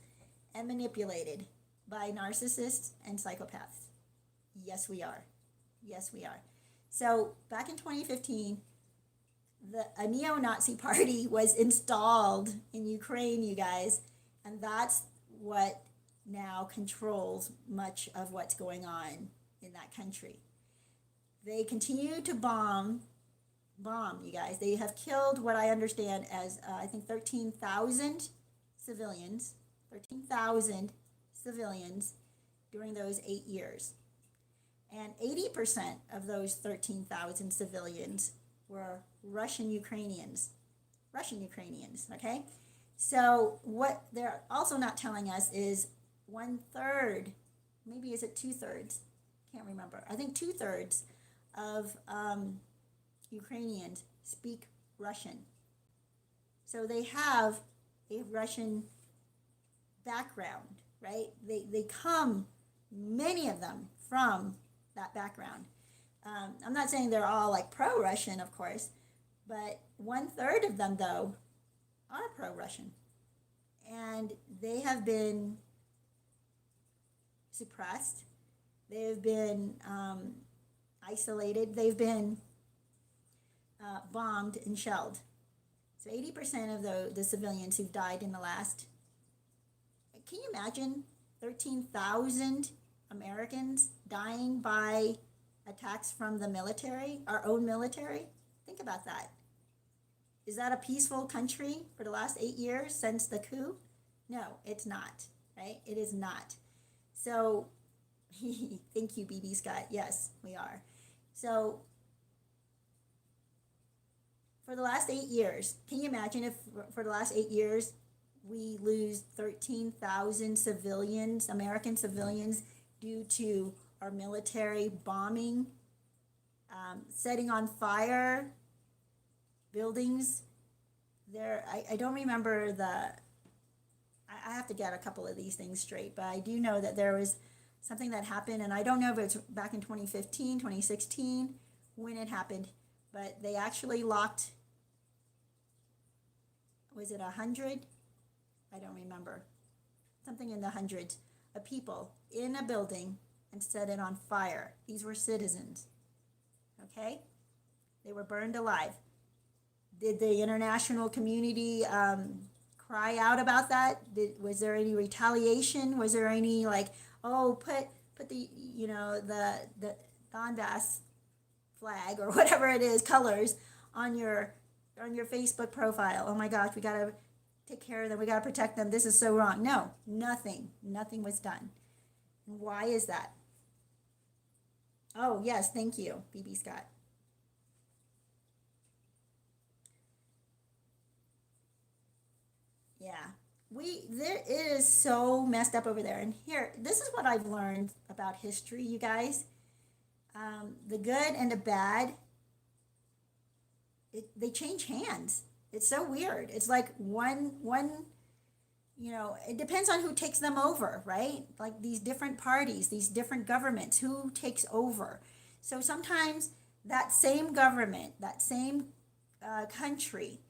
and manipulated by narcissists and psychopaths? Yes, we are. Yes, we are. So back in 2015, a neo-Nazi party was installed in Ukraine, you guys, and that's what now controls much of what's going on in that country. They continue to bomb, you guys. They have killed what I understand as, I think, 13,000 civilians during those 8 years. And 80% of those 13,000 civilians were Russian Ukrainians, okay? So what they're also not telling us is 1/3, maybe is it 2/3? Can't remember. I think 2/3 of Ukrainians speak Russian. So they have a Russian background, right? They come, many of them, from that background. I'm not saying they're all like pro-Russian, of course, but 1/3 of them, though, are pro-Russian. And they have been suppressed. They've been isolated. They've been bombed and shelled. So 80% of the civilians who've died in the last, can you imagine 13,000 Americans dying by attacks from the military, our own military? Think about that. Is that a peaceful country for the last 8 years since the coup? No, it's not, right? It is not. So, thank you, BB Scott. Yes, we are. So, for the last 8 years, can you imagine if for the last 8 years we lose 13,000 civilians, American civilians, due to our military bombing, setting on fire buildings? I don't remember I have to get a couple of these things straight, but I do know that there was something that happened, and I don't know if it's back in 2015, 2016, when it happened, but they actually locked, was it 100? I don't remember. Something in the hundreds of people in a building and set it on fire. These were citizens. Okay? They were burned alive. Did the international community cry out about that? Was there any retaliation? Was there any like, oh, put the the Donbass flag or whatever it is, colors on your Facebook profile? Oh my gosh, we gotta take care of them. We gotta protect them. This is so wrong. No, nothing was done. And why is that? Oh yes, thank you, BB Scott. Yeah. There it is so messed up over there. And here, this is what I've learned about history, you guys. The good and the bad, they change hands. It's so weird. It's like one, it depends on who takes them over, right? Like these different parties, these different governments, who takes over. So sometimes that same government, that same country,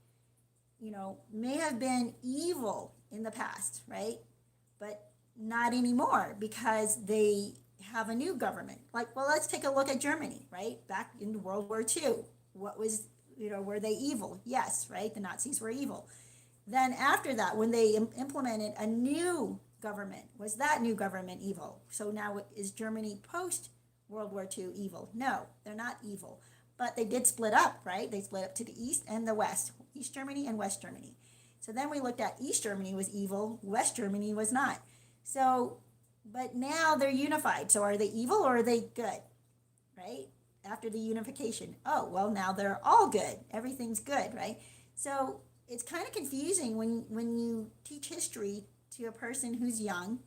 may have been evil in the past, right? But not anymore because they have a new government. Like, well, let's take a look at Germany, right? Back in World War II, what was, were they evil? Yes, right? The Nazis were evil. Then after that, when they implemented a new government, was that new government evil? So now is Germany post World War II evil? No, they're not evil. But they did split up, right? They split up to the east and the west, East Germany and West Germany. So then we looked at East Germany was evil, West Germany was not. So, but now they're unified. So are they evil or are they good, right? After the unification. Oh, well, now they're all good. Everything's good, right? So it's kind of confusing when you teach history to a person who's young,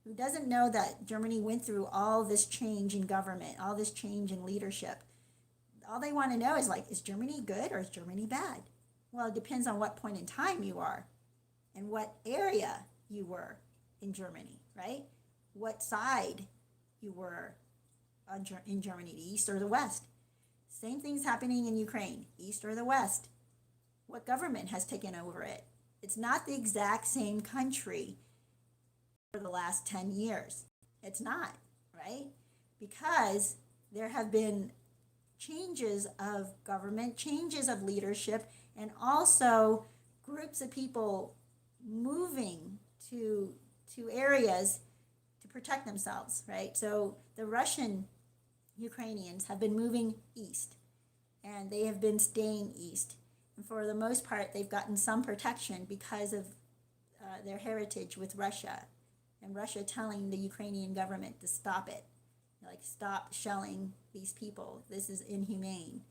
who doesn't know that Germany went through all this change in government, all this change in leadership. All they want to know is like, is Germany good or is Germany bad? Well, it depends on what point in time you are and what area you were in Germany, right? What side you were in Germany, the east or the west. Same thing's happening in Ukraine, east or the west. What government has taken over it? It's not the exact same country for the last 10 years. It's not, right? Because there have been changes of government, changes of leadership, and also groups of people moving to areas to protect themselves, right? So the Russian Ukrainians have been moving east, and they have been staying east. And for the most part, they've gotten some protection because of their heritage with Russia, and Russia telling the Ukrainian government to stop it, like stop shelling these people. This is inhumane.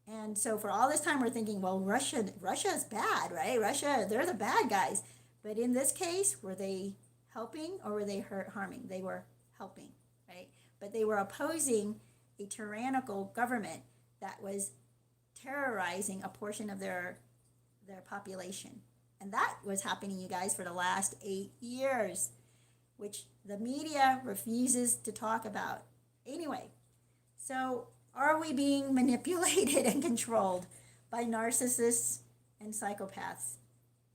And so for all this time, we're thinking, well, Russia is bad, right? Russia, they're the bad guys. But in this case, were they helping or were they harming? They were helping, right? But they were opposing a tyrannical government that was terrorizing a portion of their population. And that was happening, you guys, for the last 8 years, which the media refuses to talk about. Anyway, so are we being manipulated and controlled by narcissists and psychopaths?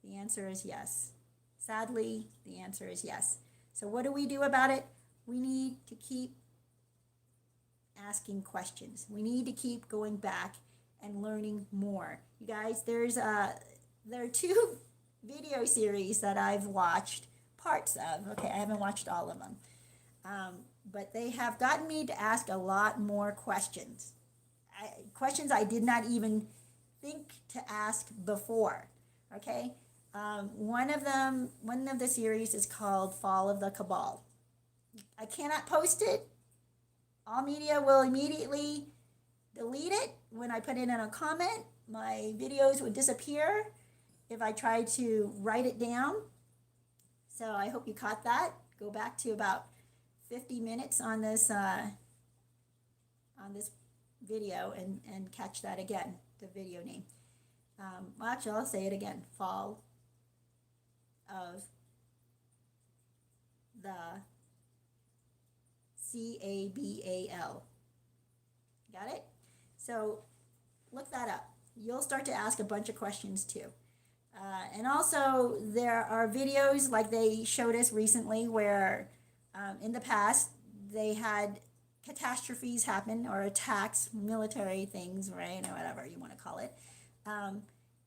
The answer is yes. Sadly, the answer is yes. So what do we do about it? We need to keep asking questions. We need to keep going back and learning more. You guys, there are 2 video series that I've watched parts of. Okay, I haven't watched all of them. But they have gotten me to ask a lot more questions. Questions I did not even think to ask before. Okay, one of the series is called Fall of the Cabal. I cannot post it. All media will immediately delete it when I put it in a comment. My videos would disappear if I tried to write it down. So I hope you caught that. Go back to about 50 minutes on this video and catch that again, the video name. Well, actually, I'll say it again. Fall of the CABAL. Got it? So look that up. You'll start to ask a bunch of questions too. And also, there are videos like they showed us recently where in the past they had catastrophes happen or attacks, military things, right, or whatever you want to call it. Um,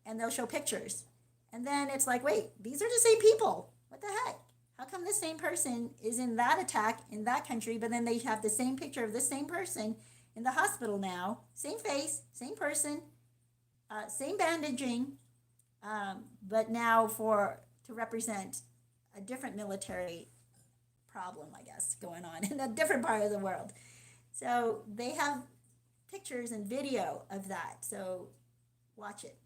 and they'll show pictures. And then it's like, wait, these are the same people. What the heck? How come the same person is in that attack in that country, but then they have the same picture of the same person in the hospital now? Same face, same person, same bandaging, but now for to represent a different military problem, I guess, going on in a different part of the world. So they have pictures and video of that. So watch it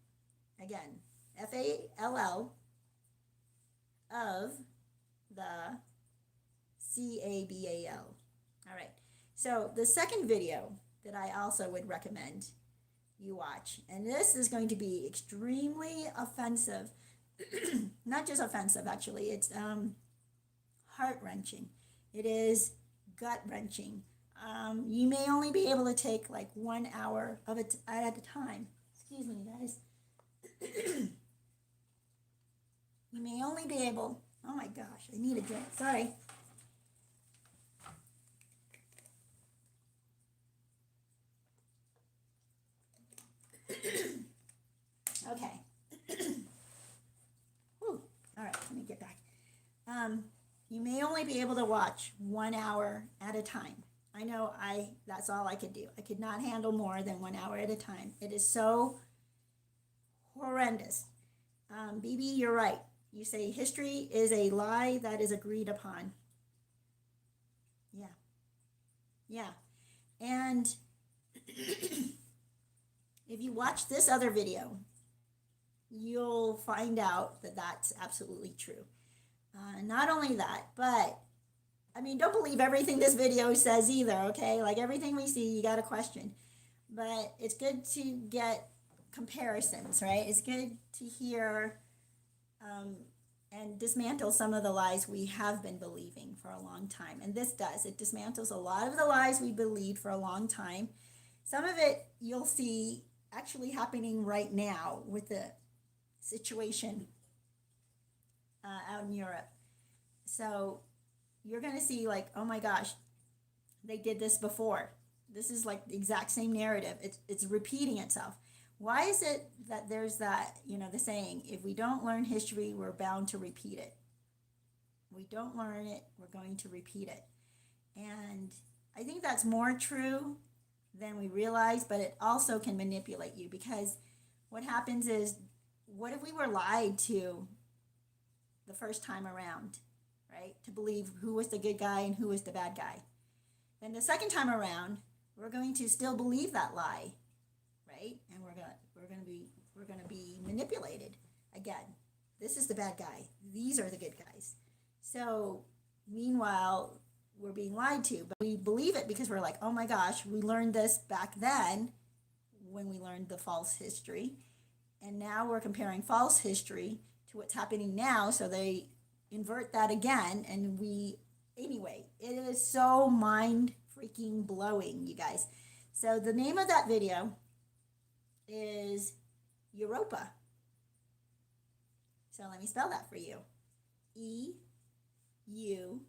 again. FALL of the CABAL. All right. So the second video that I also would recommend you watch, and this is going to be extremely offensive. Not just offensive, actually. It's heart-wrenching. It is gut-wrenching. You may only be able to take like 1 hour of it at a time. Excuse me, guys. You may only be able, oh my gosh, I need a drink, sorry. Okay. Whew. All right, let me get back. You may only be able to watch 1 hour at a time. I know that's all I could do. I could not handle more than 1 hour at a time. It is so horrendous. BB, you're right. You say history is a lie that is agreed upon. Yeah. Yeah. And if you watch this other video, you'll find out that that's absolutely true. Not only that, but I mean, don't believe everything this video says either, okay? Like everything we see, you got to question. But it's good to get comparisons, right? It's good to hear and dismantle some of the lies we have been believing for a long time. And this does. It dismantles a lot of the lies we believed for a long time. Some of it you'll see actually happening right now with the situation out in Europe. So you're going to see like, oh my gosh, they did this before. This is like the exact same narrative. It's repeating itself. Why is it that there's that, the saying, if we don't learn history, we're bound to repeat it. We don't learn it, we're going to repeat it. And I think that's more true than we realize, but it also can manipulate you because what happens is, what if we were lied to the first time around, right? To believe who was the good guy and who was the bad guy. Then the second time around, we're going to still believe that lie, right? And we're gonna be manipulated again. This is the bad guy. These are the good guys. So meanwhile, we're being lied to, but we believe it because we're like, oh my gosh, we learned this back then when we learned the false history. And now we're comparing false history to what's happening now. So they invert that again. And anyway, it is so mind freaking blowing, you guys. So the name of that video is Europa. So let me spell that for you. EUROPA.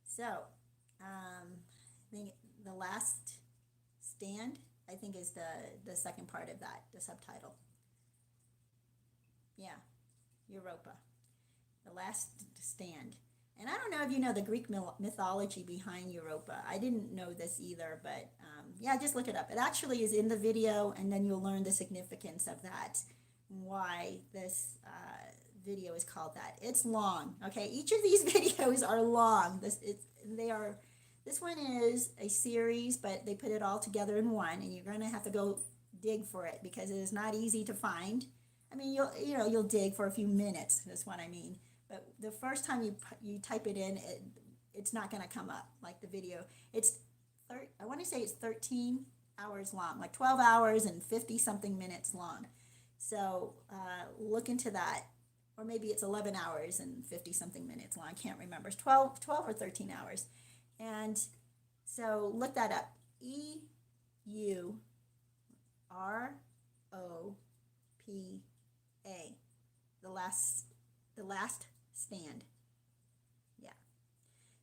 So, I think the last stand, I think, is the second part of that, the subtitle. Yeah, Europa. The last stand. And I don't know if you know the Greek mythology behind Europa. I didn't know this either, but yeah, just look it up. It actually is in the video, and then you'll learn the significance of that, why this video is called that. It's long, okay? Each of these videos are long. This one is a series, but they put it all together in one, and you're going to have to go dig for it because it is not easy to find. I mean, you'll dig for a few minutes. That's what I mean. But the first time you type it in, it's not going to come up like the video. I want to say it's 13 hours long, like 12 hours and 50 something minutes long. So look into that. or maybe it's 11 hours and 50 something minutes long. I can't remember. It's 12 or 13 hours. And so look that up. EUROPA. The last stand. Yeah.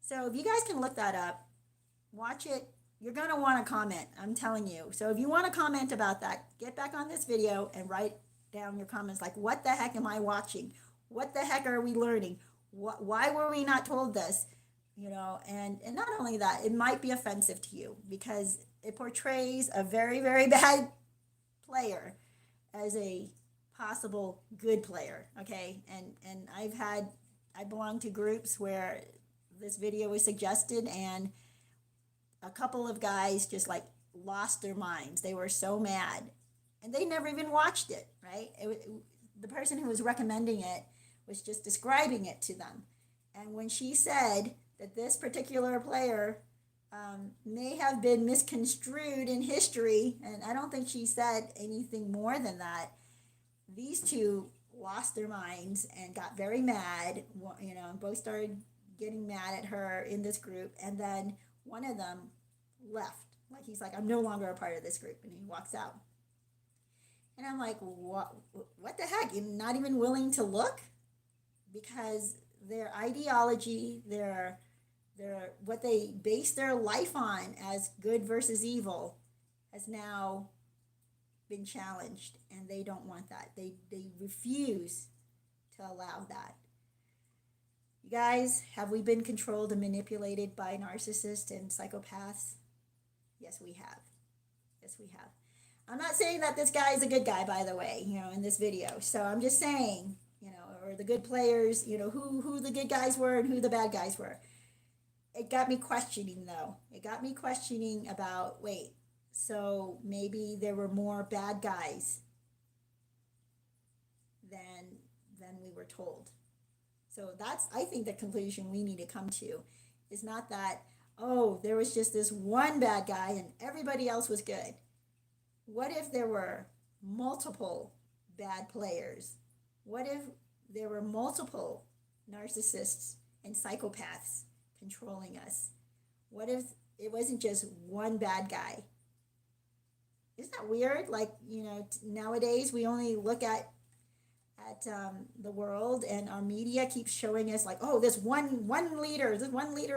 So if you guys can look that up, watch it. You're going to want to comment, I'm telling you. So if you want to comment about that, get back on this video and write down your comments like, what the heck am I watching? What the heck are we learning? Why were we not told this? You know, and not only that, it might be offensive to you because it portrays a very, very bad player as a possible good player, okay? And I belong to groups where this video was suggested, and a couple of guys just like lost their minds. They were so mad, and they never even watched it, right? The person who was recommending it was just describing it to them. And when she said that this particular player may have been misconstrued in history, and I don't think she said anything more than that, these two lost their minds and got very mad. You know, both started getting mad at her in this group, and then one of them left. Like, he's like, I'm no longer a part of this group, and he walks out. And I'm like, what the heck? You're not even willing to look? Because their ideology, their what they base their life on as good versus evil has now been challenged, and they don't want that. They refuse to allow that. You guys, have we been controlled and manipulated by narcissists and psychopaths? Yes, we have. Yes, we have. I'm not saying that this guy is a good guy, by the way, you know, in this video. So I'm just saying, you know, or the good players, you know, who the good guys were and who the bad guys were. It got me questioning, though. It got me questioning about, wait, so maybe there were more bad guys than we were told. So that's, I think, the conclusion we need to come to is not that, oh, there was just this one bad guy and everybody else was good. What if there were multiple bad players? What if there were multiple narcissists and psychopaths controlling us? What if it wasn't just one bad guy? Isn't that weird? Like, you know, nowadays we only look at the world, and our media keeps showing us like, oh, this one leader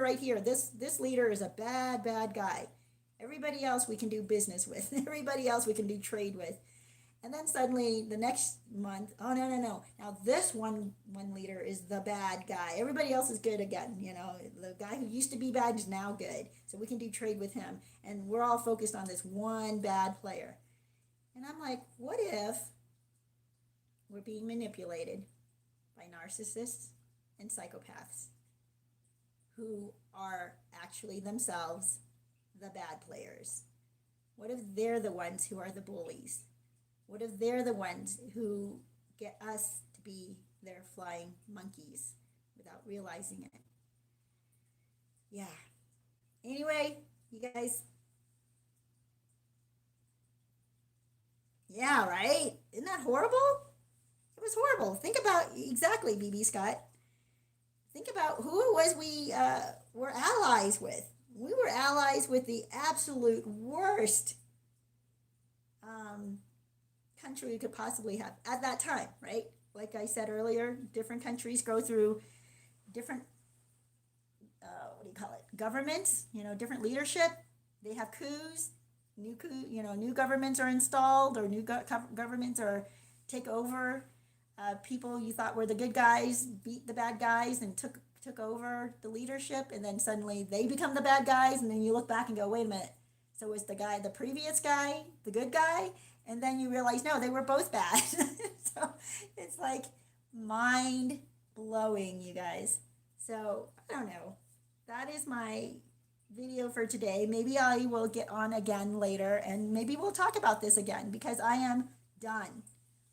right here, this leader is a bad guy. Everybody else we can do business with. Everybody else we can do trade with. And then suddenly the next month, oh, no. Now this one leader is the bad guy. Everybody else is good again. You know, the guy who used to be bad is now good. So we can do trade with him. And we're all focused on this one bad player. And I'm like, what if we're being manipulated by narcissists and psychopaths who are actually themselves the bad players? What if they're the ones who are the bullies? What if they're the ones who get us to be their flying monkeys without realizing it? Yeah. Anyway, you guys. Yeah, right? Isn't that horrible? It was horrible. Think about, exactly, BB Scott. Think about who it was we were allies with. We were allies with the absolute worst country we could possibly have at that time, right? Like I said earlier, different countries go through different, governments, you know, different leadership. They have coups, new governments are installed, or new governments are take over. People you thought were the good guys beat the bad guys and took over the leadership, and then suddenly they become the bad guys, and then you look back and go, wait a minute, so was the previous guy the good guy? And then you realize, no, they were both bad. So it's like mind blowing, you guys. So I don't know. That is my video for today. Maybe I will get on again later, and maybe we'll talk about this again, because I am done.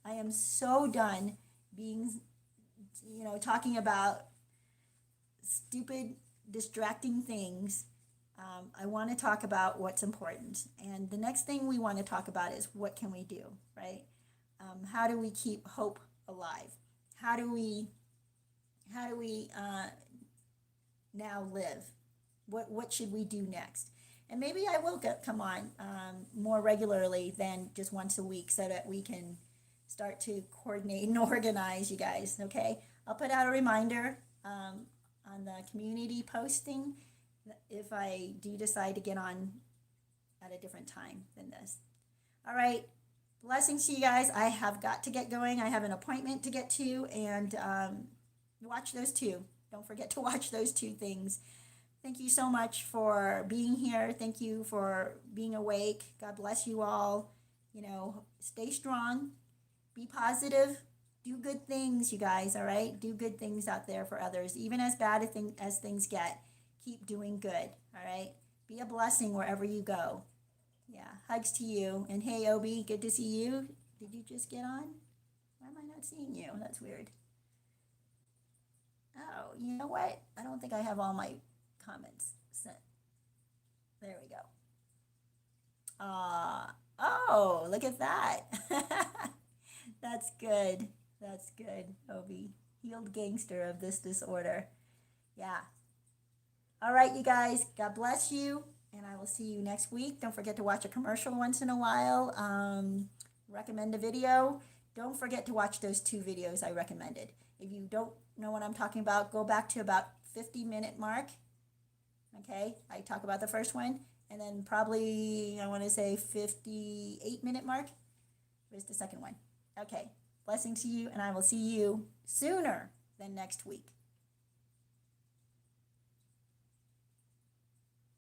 I am so done being, talking about stupid, distracting things. I want to talk about what's important. And the next thing we want to talk about is, what can we do, right? How do we keep hope alive? how do we now live? What should we do next? And maybe I will come on more regularly than just once a week, so that we can start to coordinate and organize, you guys. Okay, I'll put out a reminder on the community posting if I do decide to get on at a different time than this. All right, blessings to you guys. I have got to get going. I have an appointment to get to, and watch those two. Don't forget to watch those two things. Thank you so much for being here. Thank you for being awake. God bless you all. Stay strong, be positive, do good things, you guys, all right? Do good things out there for others. Even as bad as things get, keep doing good, all right? Be a blessing wherever you go. Yeah, hugs to you. And hey, Obi, good to see you. Did you just get on? Why am I not seeing you? That's weird. Oh, you know what? I don't think I have all my comments sent. There we go. Oh, look at that. That's good. That's good, Obi. Healed gangster of this disorder. Yeah. All right, you guys. God bless you. And I will see you next week. Don't forget to watch a commercial once in a while. Recommend a video. Don't forget to watch those two videos I recommended. If you don't know what I'm talking about, go back to about 50-minute mark. Okay, I talk about the first one, and then probably, I want to say 58-minute mark was the second one. Okay, blessings to you, and I will see you sooner than next week.